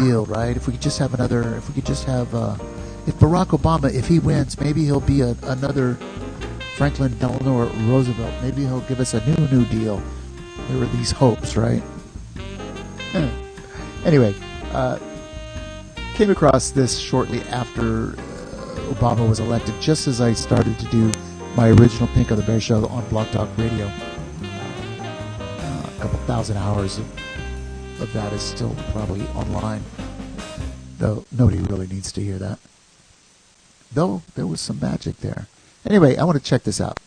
Deal, right? If we could just have if Barack Obama, if he wins, maybe he'll be another Franklin Delano Roosevelt. Maybe he'll give us a New Deal. There were these hopes, right? Anyway, came across this shortly after Obama was elected, just as I started to do my original Pinko the Bear show on Blog Talk Radio. A couple thousand hours of that is still probably online, though nobody really needs to hear that. Though there was some magic there. Anyway, I want to check this out.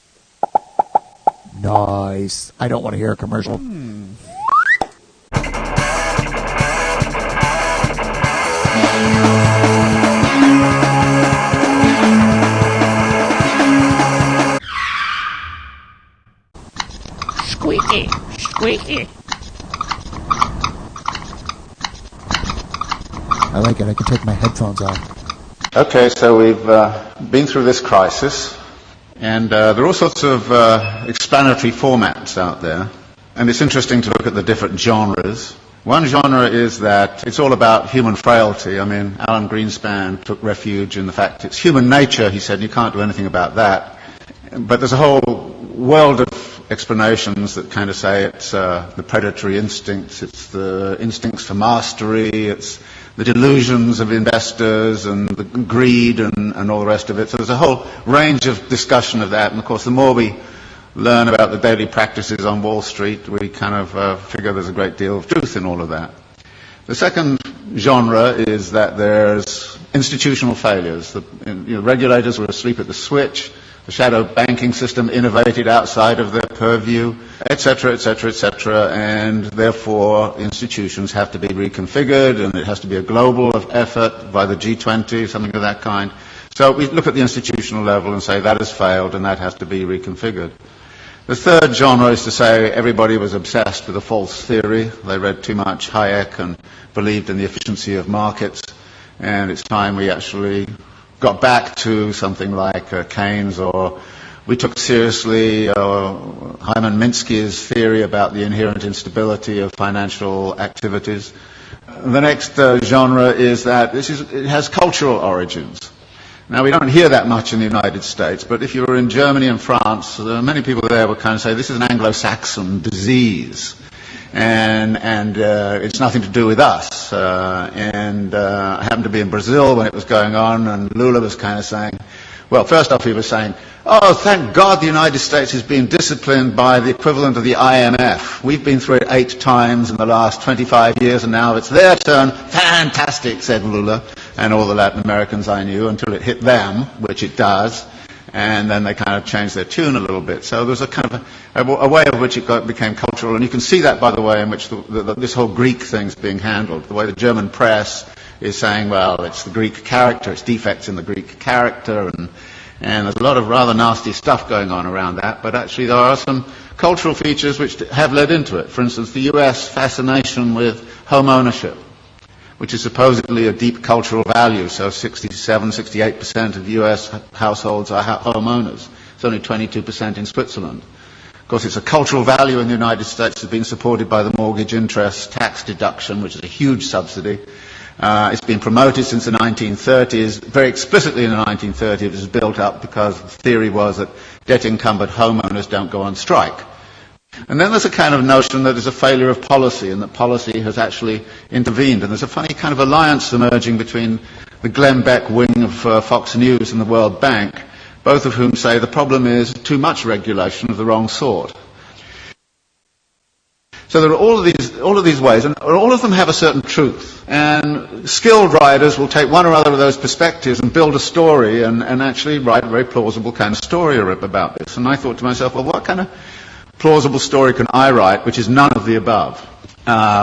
Nice. I don't want to hear a commercial. Squeaky, squeaky. I like it. I can take my headphones off. Okay, so we've been through this crisis, and there are all sorts of explanatory formats out there, and it's interesting to look at the different genres. One genre is that it's all about human frailty. I mean, Alan Greenspan took refuge in the fact it's human nature, he said, you can't do anything about that. But there's a whole world of explanations that kind of say it's the predatory instincts, it's the instincts for mastery, it's the delusions of investors and the greed and all the rest of it. So there's a whole range of discussion of that. And of course, the more we learn about the daily practices on Wall Street, we kind of figure there's a great deal of truth in all of that. The second genre is that there's institutional failures. The regulators were asleep at the switch. The shadow banking system innovated outside of their purview, etc., etc., etc., and therefore institutions have to be reconfigured, and it has to be a global effort by the G20, something of that kind. So we look at the institutional level and say that has failed and that has to be reconfigured. The third genre is to say everybody was obsessed with a false theory. They read too much Hayek and believed in the efficiency of markets, and it's time we actually got back to something like Keynes, or we took seriously Hyman Minsky's theory about the inherent instability of financial activities. The next genre is that it has cultural origins. Now, we don't hear that much in the United States, but if you were in Germany and France, many people there would kind of say this is an Anglo-Saxon disease. And it's nothing to do with us. I happened to be in Brazil when it was going on, and Lula was kind of saying, well, first off he was saying, oh, thank God the United States is being disciplined by the equivalent of the IMF. We've been through it 8 times in the last 25 years, and now it's their turn. Fantastic, said Lula, and all the Latin Americans I knew, until it hit them, which it does. And then they kind of changed their tune a little bit. So there's a kind of a way in which it became cultural. And you can see that by the way in which this whole Greek thing's being handled. The way the German press is saying, well, it's the Greek character, it's defects in the Greek character. And there's a lot of rather nasty stuff going on around that. But actually there are some cultural features which have led into it. For instance, the US fascination with home ownership, which is supposedly a deep cultural value. So 68% of US households are homeowners. It's only 22% in Switzerland. Of course, it's a cultural value in the United States. It's been supported by the mortgage interest tax deduction, which is a huge subsidy. It's been promoted since the 1930s. Very explicitly in the 1930s, it was built up because the theory was that debt-encumbered homeowners don't go on strike. And then there's a kind of notion that there's a failure of policy, and that policy has actually intervened. And there's a funny kind of alliance emerging between the Glenn Beck wing of Fox News and the World Bank, both of whom say the problem is too much regulation of the wrong sort. So there are all of these ways, and all of them have a certain truth. And skilled writers will take one or other of those perspectives and build a story and actually write a very plausible kind of story about this. And I thought to myself, well, what kind of plausible story can I write which is none of the above?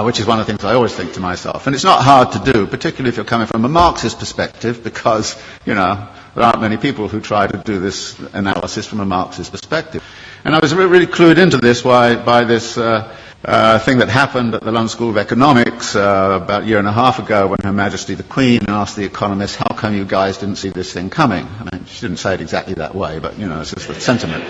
Which is one of the things I always think to myself. And it's not hard to do, particularly if you're coming from a Marxist perspective, because, there aren't many people who try to do this analysis from a Marxist perspective. And I was really clued into this by this thing that happened at the London School of Economics about a year and a half ago, when Her Majesty the Queen asked the economists, how come you guys didn't see this thing coming? I mean, she didn't say it exactly that way, but, it's just the sentiment.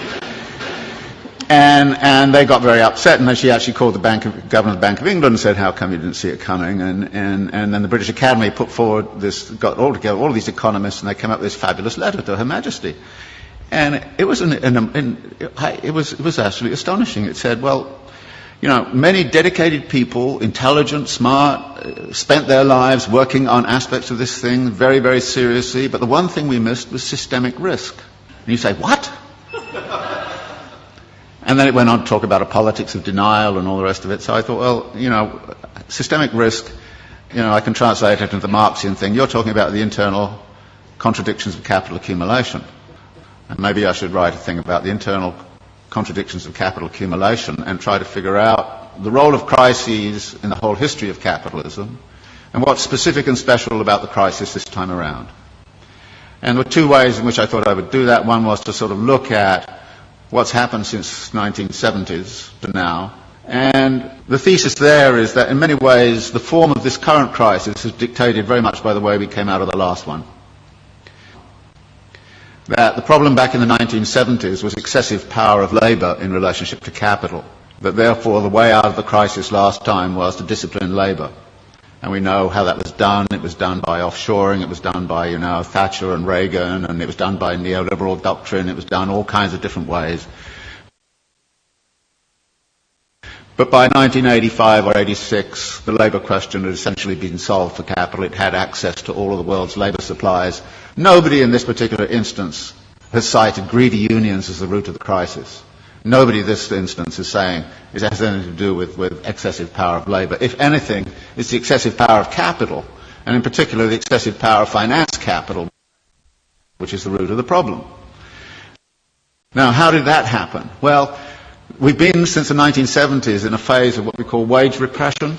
And they got very upset, and then she actually called the governor of the Bank of England and said, how come you didn't see it coming? And then the British Academy put forward this, got all together, all of these economists, and they came up with this fabulous letter to Her Majesty. And it was, it was absolutely astonishing. It said, well, you know, many dedicated people, intelligent, smart, spent their lives working on aspects of this thing very, very seriously, but the one thing we missed was systemic risk. And you say, what? And then it went on to talk about a politics of denial and all the rest of it. So I thought, well, you know, systemic risk, you know, I can translate it into the Marxian thing. You're talking about the internal contradictions of capital accumulation. And maybe I should write a thing about the internal contradictions of capital accumulation and try to figure out the role of crises in the whole history of capitalism and what's specific and special about the crisis this time around. And there were two ways in which I thought I would do that. One was to sort of look at what's happened since 1970s to now. And the thesis there is that in many ways the form of this current crisis is dictated very much by the way we came out of the last one. That the problem back in the 1970s was excessive power of labour in relationship to capital. That therefore the way out of the crisis last time was to discipline labour. And we know how that was done. It was done by offshoring, it was done by, you know, Thatcher and Reagan, and it was done by neoliberal doctrine, it was done all kinds of different ways. But by 1985 or 86, the labour question had essentially been solved for capital. It had access to all of the world's labour supplies. Nobody in this particular instance has cited greedy unions as the root of the crisis. Nobody in this instance is saying it has anything to do with excessive power of labour. If anything, it's the excessive power of capital, and in particular the excessive power of finance capital, which is the root of the problem. Now, how did that happen? Well, we've been since the 1970s in a phase of what we call wage repression,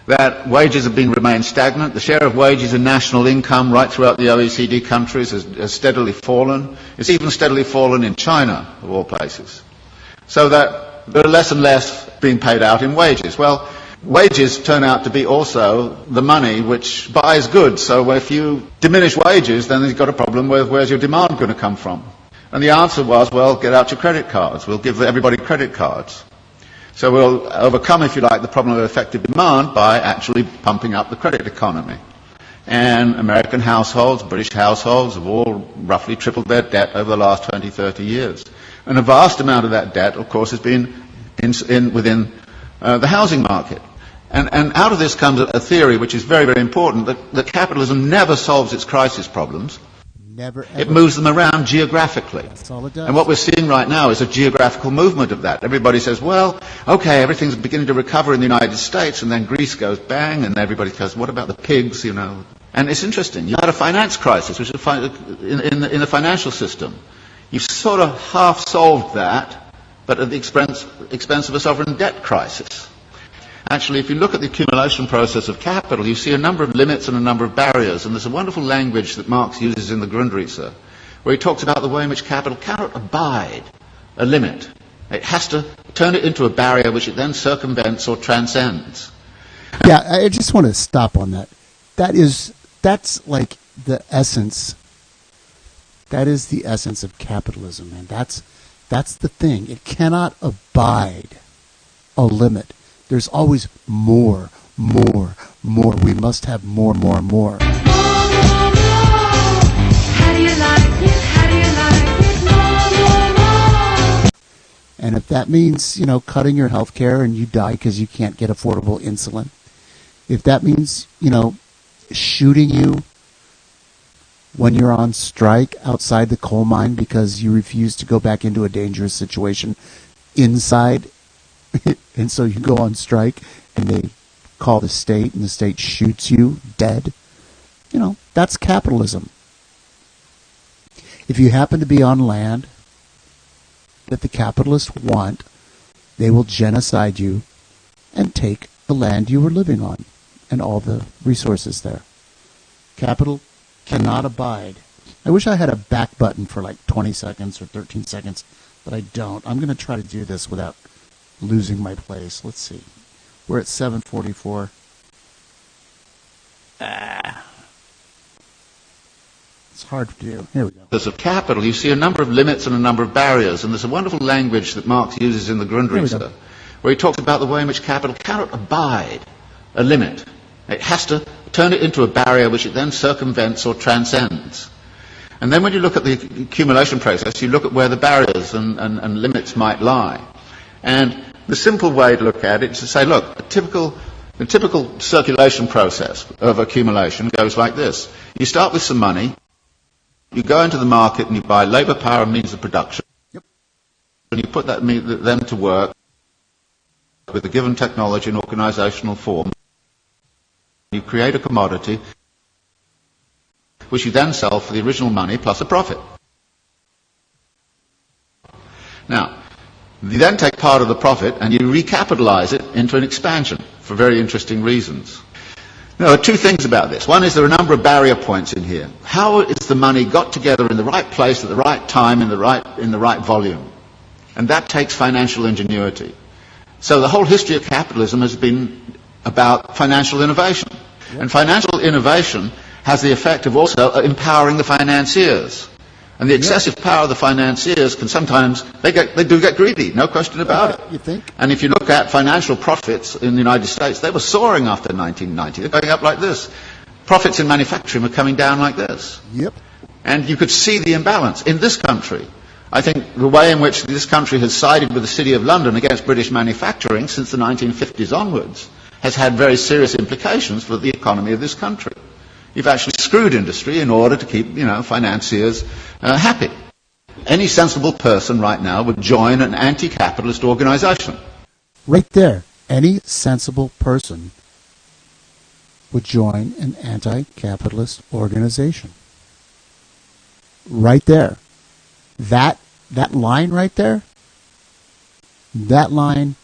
that wages have remained stagnant. The share of wages in national income right throughout the OECD countries has steadily fallen. It's even steadily fallen in China, of all places. So that there are less and less being paid out in wages. Well, wages turn out to be also the money which buys goods. So if you diminish wages, then you've got a problem with where's your demand going to come from? And the answer was, well, get out your credit cards. We'll give everybody credit cards. So we'll overcome, if you like, the problem of effective demand by actually pumping up the credit economy. And American households, British households have all roughly tripled their debt over the last 20, 30 years. And a vast amount of that debt, of course, has been within the housing market. And out of this comes a theory which is very, very important, that capitalism never solves its crisis problems. Never, ever. It moves them around geographically. That's all it does. And what we're seeing right now is a geographical movement of that. Everybody says, well, okay, everything's beginning to recover in the United States, and then Greece goes bang, and everybody goes, what about the pigs, you know? And it's interesting. You had a finance crisis, which is in the financial system. You've sort of half solved that, but at the expense of a sovereign debt crisis. Actually, if you look at the accumulation process of capital, you see a number of limits and a number of barriers. And there's a wonderful language that Marx uses in the Grundrisse, where he talks about the way in which capital cannot abide a limit. It has to turn it into a barrier which it then circumvents or transcends. Yeah, I just want to stop on that. That's like the essence. That is the essence of capitalism, and that's the thing. It cannot abide a limit. There's always more. We must have more. How do you like it? How do you like it? More. And if that means, cutting your health care and you die because you can't get affordable insulin, if that means, shooting you when you're on strike outside the coal mine because you refuse to go back into a dangerous situation inside, and so you go on strike and they call the state and the state shoots you dead, that's capitalism. If you happen to be on land that the capitalists want, they will genocide you and take the land you were living on and all the resources there. Capital cannot abide. I wish I had a back button for like 20 seconds or 13 seconds, but I don't. I'm going to try to do this without losing my place. Let's see. We're at 7:44. It's hard to do. Here we go. Of capital, you see a number of limits and a number of barriers, and there's a wonderful language that Marx uses in the Grundrisse, where he talks about the way in which capital cannot abide a limit. It has to turn it into a barrier which it then circumvents or transcends. And then when you look at the accumulation process, you look at where the barriers and limits might lie. And the simple way to look at it is to say, look, the typical circulation process of accumulation goes like this. You start with some money, you go into the market and you buy labour, power and means of production. Yep. And you put them to work with a given technology and organisational form. You create a commodity which you then sell for the original money plus a profit. Now, you then take part of the profit and you recapitalise it into an expansion for very interesting reasons. Now, there are two things about this. One is there are a number of barrier points in here. How is the money got together in the right place at the right time in the right volume? And that takes financial ingenuity. So the whole history of capitalism has been about financial innovation. Yep. And financial innovation has the effect of also empowering the financiers. And the excessive power of the financiers can sometimes, they do get greedy, no question about it. You think? And if you look at financial profits in the United States, they were soaring after 1990. They're going up like this. Profits in manufacturing were coming down like this. Yep. And you could see the imbalance. In this country, I think the way in which this country has sided with the City of London against British manufacturing since the 1950s onwards has had very serious implications for the economy of this country. You've actually screwed industry in order to keep, financiers happy. Any sensible person right now would join an anti-capitalist organisation. Right there. Any sensible person would join an anti-capitalist organization. Right there. That line right there, that line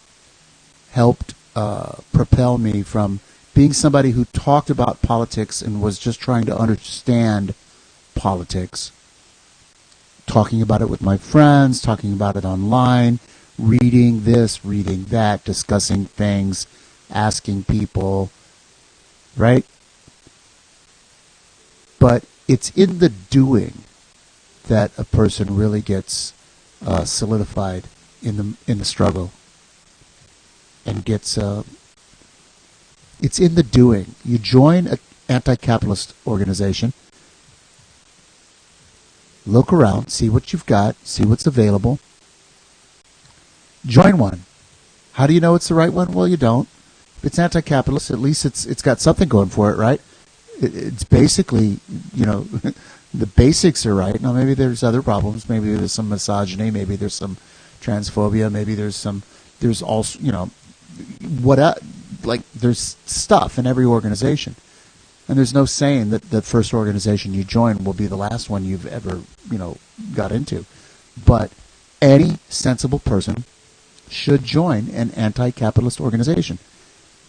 helped propel me from being somebody who talked about politics and was just trying to understand politics, talking about it with my friends, talking about it online, reading this, reading that, discussing things, asking people, right? But it's in the doing that a person really gets solidified in the struggle and gets it's in the doing. You join an anti-capitalist organization, look around, see what you've got, see what's available, join one. How do you know it's the right one? Well, you don't. If it's anti-capitalist, at least it's got something going for it, right? It's basically, the basics are right. Now, maybe there's other problems. Maybe there's some misogyny. Maybe there's some transphobia. Maybe there's also, there's stuff in every organization. And there's no saying that the first organization you join will be the last one you've ever, got into. But any sensible person should join an anti-capitalist organization.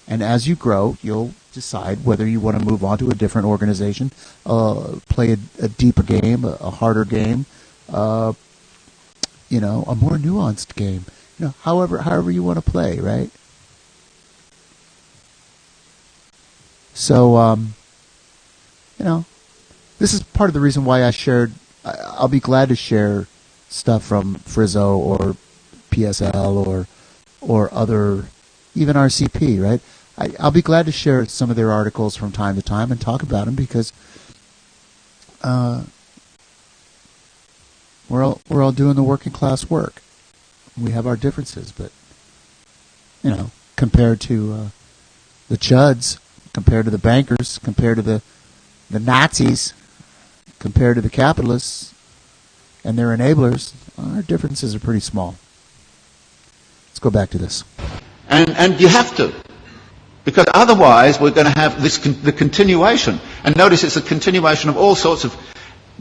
And as you grow, you'll decide whether you want to move on to a different organization, play a deeper game, a harder game, a more nuanced game. However you want to play, right? So, this is part of the reason why I'll be glad to share stuff from Frizzo or PSL or other, even RCP, right? I'll be glad to share some of their articles from time to time and talk about them because we're all doing the working class work. We have our differences, but compared to the chuds, compared to the bankers, compared to the Nazis, compared to the capitalists and their enablers, our differences are pretty small. Let's go back to this. And you have to. Because otherwise we're going to have the continuation. And notice it's a continuation of all sorts of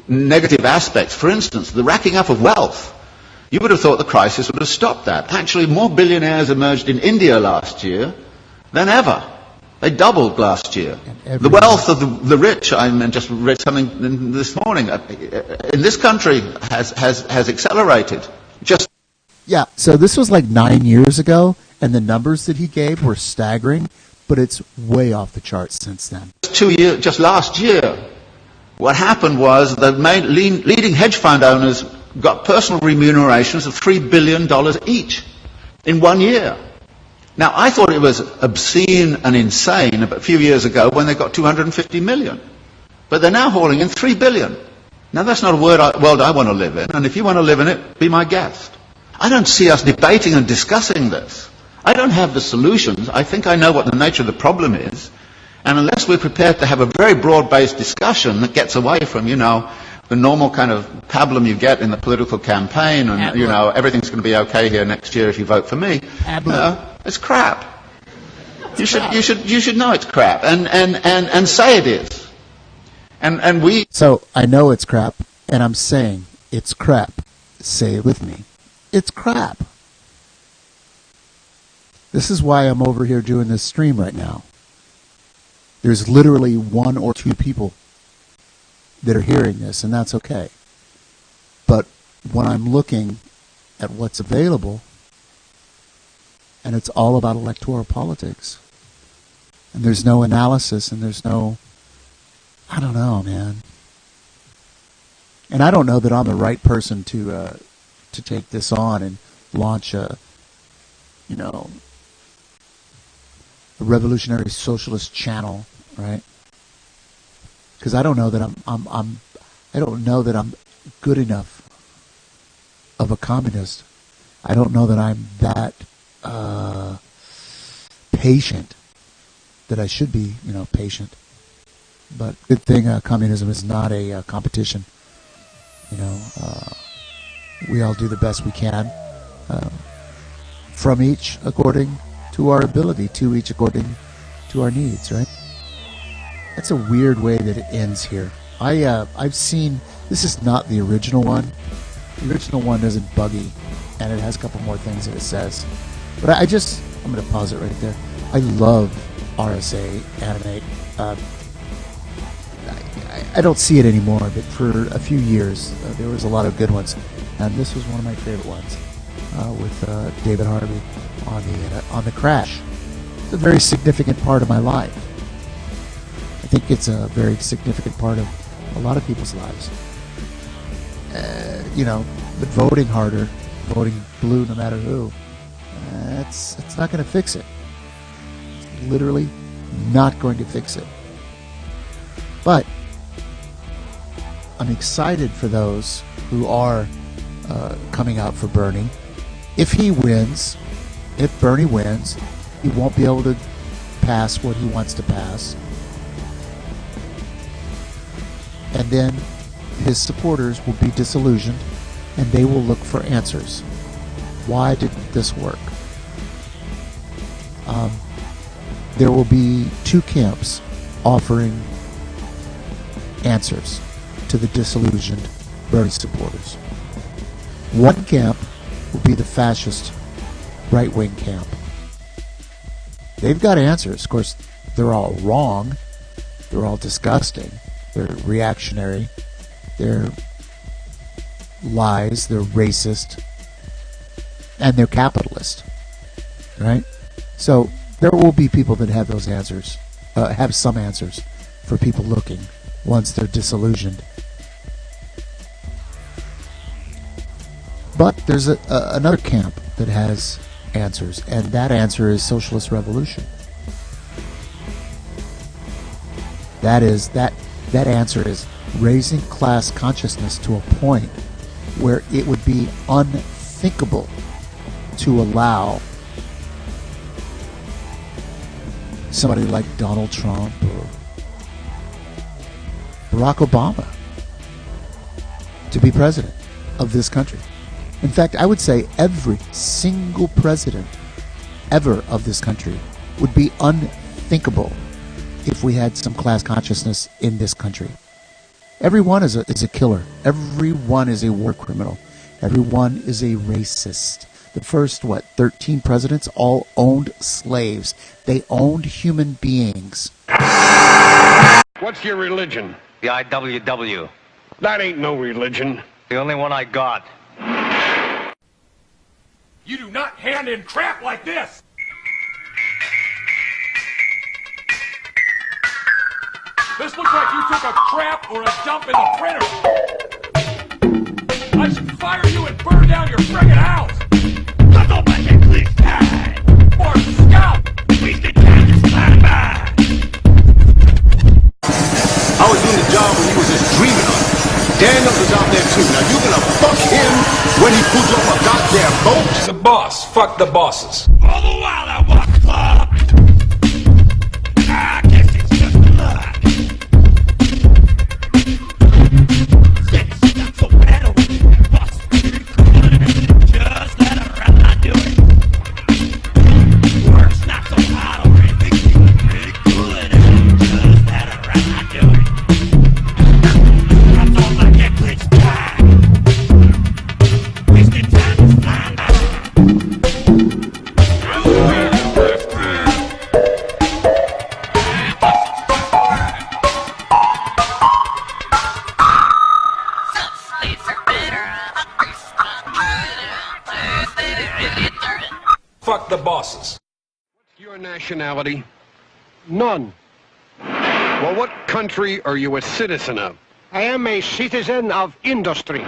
negative aspects. For instance, the racking up of wealth. You would have thought the crisis would have stopped that. Actually, more billionaires emerged in India last year than ever. They doubled last year. The wealth of the rich, I just read something this morning, in this country has accelerated. Yeah, so this was like 9 years ago, and the numbers that he gave were staggering, but it's way off the charts since then. Just last year, What happened was the leading hedge fund owners got personal remunerations of $3 billion each in 1 year. Now, I thought it was obscene and insane a few years ago when they got 250 million. But they're now hauling in 3 billion. Now, that's not a world I want to live in, and if you want to live in it, be my guest. I don't see us debating and discussing this. I don't have the solutions. I think I know what the nature of the problem is. And unless we're prepared to have a very broad-based discussion that gets away from, the normal kind of pablum you get in the political campaign and, everything's going to be okay here next year if you vote for me, it's crap. You should know it's crap and say it is. And we... So I know it's crap, and I'm saying it's crap. Say it with me. It's crap. This is why I'm over here doing this stream right now. There's literally 1 or 2 people that are hearing this, and that's okay. But when I'm looking at what's available, and it's all about electoral politics, and there's no analysis, and there's no... I don't know, man. And I don't know that I'm the right person to take this on and launch a revolutionary socialist channel, right? Because I don't know that I don't know that I'm good enough of a communist. I don't know that I'm that patient that I should be, patient. But good thing communism is not a competition. We all do the best we can from each according to our ability, to each according to our needs, right? That's a weird way that it ends here. I've seen, this is not the original one. The original one isn't buggy, and it has a couple more things that it says. But I'm going to pause it right there. I love RSA Animate. I don't see it anymore, but for a few years there was a lot of good ones, and this was one of my favorite ones with David Harvey on the crash. It's a very significant part of my life. I think it's a very significant part of a lot of people's lives. But voting harder, voting blue no matter who, it's not going to fix it. It's literally not going to fix it. But I'm excited for those who are coming out for Bernie. If Bernie wins, he won't be able to pass what he wants to pass. And then his supporters will be disillusioned, and they will look for answers. Why didn't this work? There will be 2 camps offering answers to the disillusioned Bernie supporters. One camp will be the fascist right-wing camp. They've got answers. Of course, they're all wrong. They're all disgusting. They're reactionary. They're lies. They're racist. And they're capitalist. Right? So there will be people that have those answers, have some answers for people looking once they're disillusioned. But there's another camp that has answers, and that answer is socialist revolution. That answer is raising class consciousness to a point where it would be unthinkable to allow somebody like Donald Trump or Barack Obama to be president of this country. In fact, I would say every single president ever of this country would be unthinkable if we had some class consciousness in this country. Everyone is a killer. Everyone is a war criminal. Everyone is a racist. The first, 13 presidents all owned slaves. They owned human beings. What's your religion? The IWW. That ain't no religion. The only one I got. You do not hand in crap like this! This looks like you took a crap or a dump in the printer. I should fire you and burn down your friggin' house. Or scout. I was doing the job when he was just dreaming of it. Daniels is out there too. Now you gonna fuck him when he pulls off a goddamn boat? He's a boss. Fuck the bosses. All the while I walk the club. I guess it's just luck. Shit's so bad over there, boss. Just let her run, I do it. Work's not so hot over it. Pretty good. Just let her run, I do it. I thought my neck was tied. Wasted time to find out. Fuck the bosses. What's your nationality? None. Well, what country are you a citizen of? I am a citizen of industry.